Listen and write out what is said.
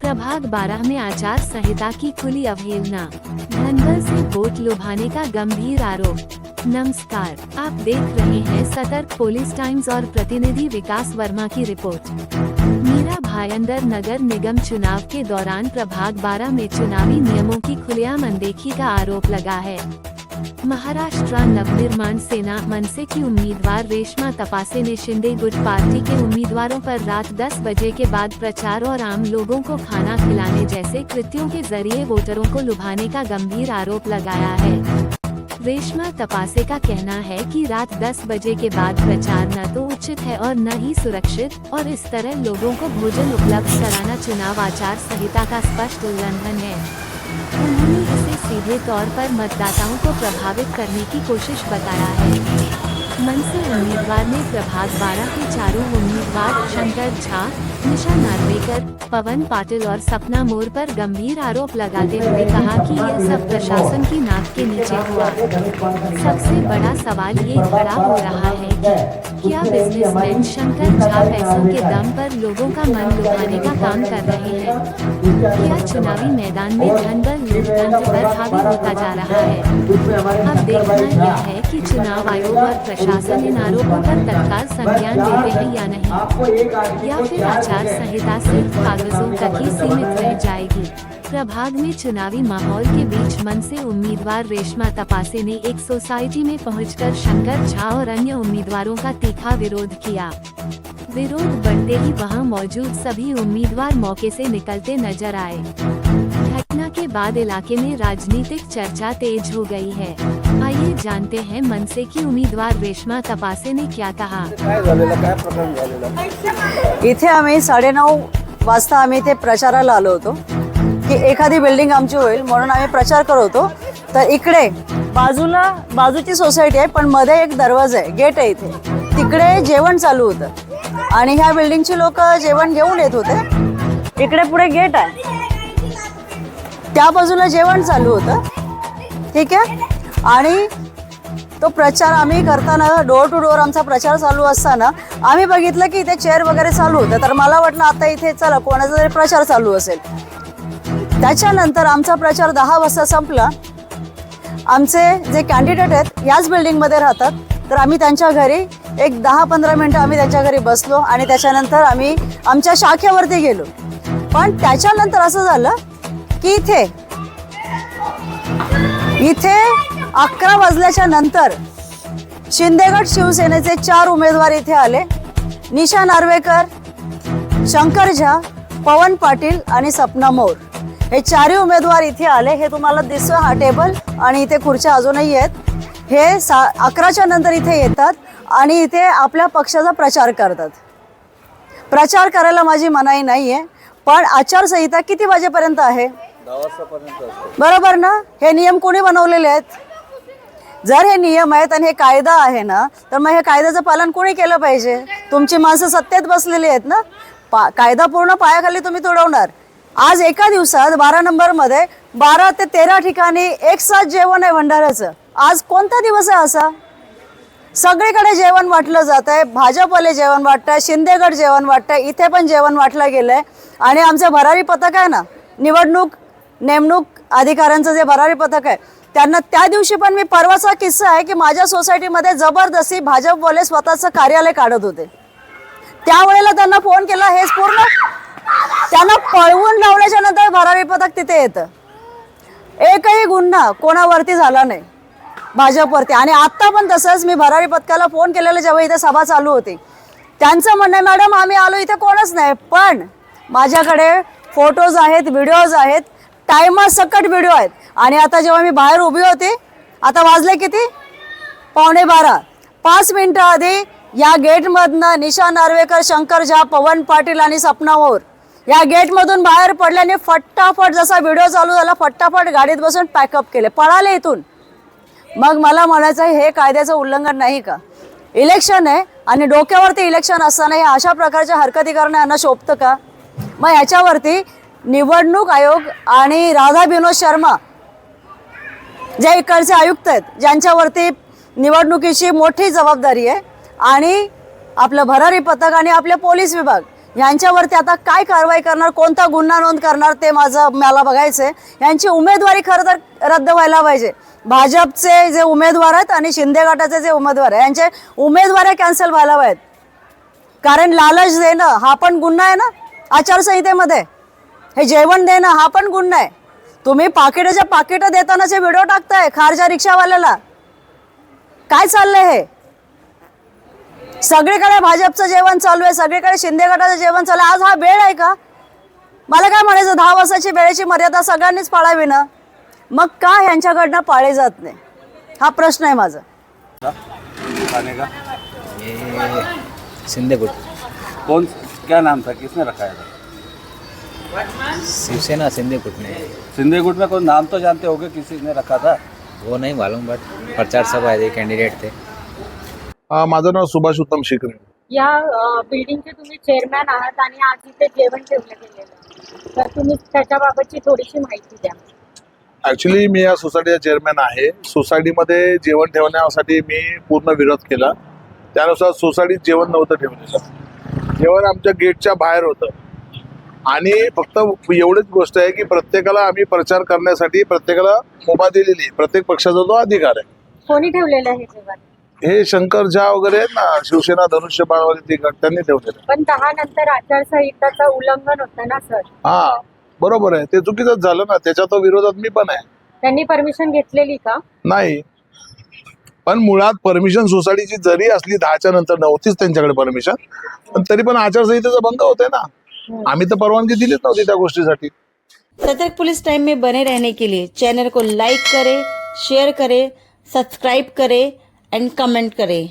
प्रभाग 12 में आचार संहिता की खुली अवहेलना, धनबल से वोट लुभाने का गंभीर आरोप। नमस्कार, आप देख रहे हैं सतर्क पुलिस टाइम्स और प्रतिनिधि विकास वर्मा की रिपोर्ट। मीरा भायंदर नगर निगम चुनाव के दौरान प्रभाग 12 में चुनावी नियमों की खुलेआम अनदेखी का आरोप लगा है। महाराष्ट्र नवनिर्माण सेना मनसे की उम्मीदवार रेशमा तपासे ने शिंदे गुट पार्टी के उम्मीदवारों पर रात 10 बजे के बाद प्रचार और आम लोगों को खाना खिलाने जैसे कृत्यों के जरिए वोटरों को लुभाने का गंभीर आरोप लगाया है। रेशमा तपासे का कहना है कि रात 10 बजे के बाद प्रचार न तो उचित है और न ही सुरक्षित, और इस तरह लोगों को भोजन उपलब्ध कराना चुनाव आचार संहिता का स्पष्ट उल्लंघन है। उन्होंने इसे सीधे तौर पर मतदाताओं को प्रभावित करने की कोशिश बताया है। मनसे उम्मीदवार ने प्रभाग 12 के चारों उम्मीदवार शंकर झा, निशा नार्वेकर, पवन पाटिल और सपना मोर पर गंभीर आरोप लगाते हुए कहा कि यह सब प्रशासन की नाक के नीचे हुआ। सबसे बड़ा सवाल ये खड़ा हो रहा है कि क्या बिजनेसमैन शंकर झा पैसों के दम पर लोगों का मन लुभाने का काम कर रहे हैं? क्या चुनावी मैदान में धनबल लोकतंत्र पर हावी होता जा रहा है? अब देखना यह है कि चुनाव आयोग और प्रशासन इन आरोपों पर तत्काल संज्ञान लेते हैं या नहीं, या फिर आचार संहिता सिर्फ कागजों तक ही सीमित रह जाएगी। प्रभाग में चुनावी माहौल के बीच मनसे उम्मीदवार रेशमा तपासे ने एक सोसाइटी में पहुंचकर शंकर झा और अन्य उम्मीदवारों का तीखा विरोध किया। विरोध बढ़ते ही वहां मौजूद सभी उम्मीदवार मौके से निकलते नजर आए। घटना के बाद इलाके में राजनीतिक चर्चा तेज हो गई है। आइए जानते हैं मनसे की उम्मीदवार रेशमा तपासे ने क्या कहा। इथे आम्ही 9:30 वाजता आम्ही इथे प्रचाराला आलो होतो की एखादी बिल्डिंग आमची होईल म्हणून आम्ही प्रचार करत होतो। तर इकडे बाजूची सोसायटी आहे, पण मध्ये एक दरवाजा आहे, गेट आहे, इथे तिकडे जेवण चालू होतं आणि ह्या बिल्डिंगची लोक जेवण घेऊन येत होते। इकडे पुढे गेट आहे, त्या बाजूला जेवण चालू होतं, ठीक आहे। आणि तो प्रचार आम्ही करताना डोर टू डोर आमचा प्रचार चालू असताना आम्ही बघितलं की इथे चेअर वगैरे चालू होतं। तर मला वाटलं आता इथे चला कोणाचा तरी प्रचार चालू असेल। त्याच्यानंतर आमचा प्रचार 10 वाजता संपला। आमचे जे कॅन्डिडेट आहेत याच बिल्डिंगमध्ये राहतात, तर आम्ही त्यांच्या घरी एक 10-15 मिनिटं आम्ही त्यांच्या घरी बसलो आणि त्याच्यानंतर आम्ही आमच्या शाखेवरती गेलो। पण त्याच्यानंतर असं झालं की इथे 11 वाजल्याच्या नंतर शिंदेगड शिवसेनेचे 4 उमेदवार इथे आले। निशा नार्वेकर, शंकर झा, पवन पाटील आणि सपना मोर हे 4 उमेदवार इथे आले। हे तुम्हाला दिसतं, हा टेबल आणि इथे खुर्च्या अजूनही आहेत। हे 11च्या नंतर इथे येतात आणि इथे आपल्या पक्षाचा प्रचार करतात। प्रचार करायला माझी मनाई नाहीये, पण आचारसंहिता किती वाजेपर्यंत आहे? 10 वाजतापर्यंत। बरोबर ना? हे नियम कोणी बनवलेले आहेत? जर हे नियम आहेत आणि हे कायदा आहे ना, तर मग हे कायद्याचं पालन कोणी केलं पाहिजे? तुमची माणसं सत्तेत बसलेली आहेत ना, कायदा पूर्ण पायाखाली तुम्ही तुडवणार। आज एका दिवसात 12 नंबरमध्ये 12 ते 13 ठिकाणी एक साथ जेवण आहे भंडाऱ्याचं। आज कोणता दिवस आहे असा? सगळीकडे जेवण वाटलं जात आहे, भाजपवाले जेवण वाटतंय, शिंदेगड जेवण वाटतंय, इथे पण जेवण वाटलं गेलंय। आणि आमचे भरारी पथक आहे ना, नेमणूक अधिकाऱ्यांचं जे भरारी पथक आहे, त्यांना त्या दिवशी पण मी परवाचा किस्सा आहे की माझ्या सोसायटीमध्ये जबरदस्ती भाजपवाले स्वतःचं कार्यालय काढत होते। त्यावेळेला त्यांना फोन केला, हेच पूर्ण त्यांना पळवून लावल्याच्या नंतर भरारी पथक तिथे येतं। एकही गुन्हा कोणावरती झाला नाही भाजपवरती। आणि आता पण तसंच मी भरारी पथकाला फोन केलेला जेव्हा इथे सभा चालू होती, त्यांचं म्हणणं आहे मॅडम आम्ही आलो इथे कोणच नाही, पण माझ्याकडे फोटोज आहेत, व्हिडिओज आहेत, टायमासकट व्हिडिओ आहेत। आणि आता जेव्हा मी बाहेर उभी होते, आता वाजले किती? 11:15, 5 मिनिटं आधी या गेटमधनं निशा नार्वेकर, शंकर झा, पवन पाटील आणि सपना मोर या गेटमधून बाहेर पडल्याने फटाफट जसा व्हिडिओ चालू झाला फटाफट गाडीत बसून पॅकअप केले, पळाले इथून। मग मला म्हणायचं हे कायद्याचं उल्लंघन नाही का? इलेक्शन आहे आणि डोक्यावरती इलेक्शन असताना हे अशा प्रकारच्या हरकती करणं यांना शोभतं का? मग ह्याच्यावरती निवडणूक आयोग आणि राधा विनोद शर्मा जे इकडचे आयुक्त आहेत, ज्यांच्यावरती निवडणुकीची मोठी जबाबदारी आहे, आणि आपलं भरारी पथक आणि आपले पोलीस विभाग यांच्यावरती आता काय कारवाई करणार, कोणता गुन्हा नोंद करणार ते मला बघायचंय. यांची उमेदवारी खरं तर रद्द व्हायला पाहिजे. भाजपचे जे उमेदवार आहेत आणि शिंदे गटाचे जे उमेदवार आहेत यांचे उमेदवारी कॅन्सल व्हायला पाहिजेत. कारण लालच देणं हा पण गुन्हा आहे ना आचारसंहितेमध्ये. हे जेवण देणं हा पण गुन्हा आहे. तुम्ही पाकिट देतानाचे व्हिडिओ टाकताय खारच्या रिक्षावाल्याला. काय चाललंय हे? सगळीकडे भाजपचं जेवण चालू आहे, सगळीकडे शिंदे गटाचं जेवण चालू आहे. आज हा वेळ आहे का? मला काय म्हणायचं, 10 वर्षाची वेळेची मर्यादा सगळ्यांनीच पाळावी ना. मग का यांच्याकडनं पाळे जात नाही हा प्रश्न आहे माझा. खाने का ये शिंदे गुट, कौन, क्या नाम था, किसने रखा है? शिवसेना शिंदे गुट ने. सिंधे गुट में कोई नाम तो जानते होगे, किसी ने रखा था? वो नहीं मालूम, बट प्रचार सभा है, कैंडिडेट थे. माझं नाव सुभाष उत्तम शिकरे. या बिल्डिंगचे तुम्ही चेअरमॅन आहात आणि आज इथे जेवण ठेवलं गेलेलं, तर तुम्ही त्याच्याबाबतची थोडीशी माहिती द्या. ॲक्च्युली मी या सोसायटीचा चेअरमॅन आहे. सोसायटीमध्ये जेवण ठेवण्यासाठी मी पूर्ण विरोध केला. त्यानुसार सोसायटीत जेवण नव्हतं ठेवलेलं. जेवण आमच्या गेटच्या बाहेर होतं. आणि फक्त एवढीच गोष्ट आहे की प्रत्येकाला आम्ही प्रचार करण्यासाठी प्रत्येकाला मुभा दिलेली, प्रत्येक पक्षाचा तो अधिकार आहे. कोणी ठेवलेलं आहे जेवण? हे शंकर झा वगैरे आहेत ना, शिवसेना धनुष्यबाण वगैरे ते त्यांनी ठेवलेलं. पण 10 नंतर आचारसंहिताचं उल्लंघन होतं ना सर. हा बरोबर आहे, ते चुकीचंच झालं ना. त्याच्या तो विरोधात मी पण आहे. त्यांनी परमिशन घेतलेली का? नाही, पण मुळात परमिशन सोसायटीची जरी असली 10च्या नंतर नव्हतीच त्यांच्याकडे परमिशन, पण तरी पण आचारसंहितेचा भंग होतोय ना. आम्ही तर परवानगी दिलीच नव्हती त्या गोष्टीसाठी. सतर्क पुलिस टाइम में बने रहने के लिए चैनल को लाइक करें, शेयर करें, सब्सक्राइब करें एंड कमेंट करें.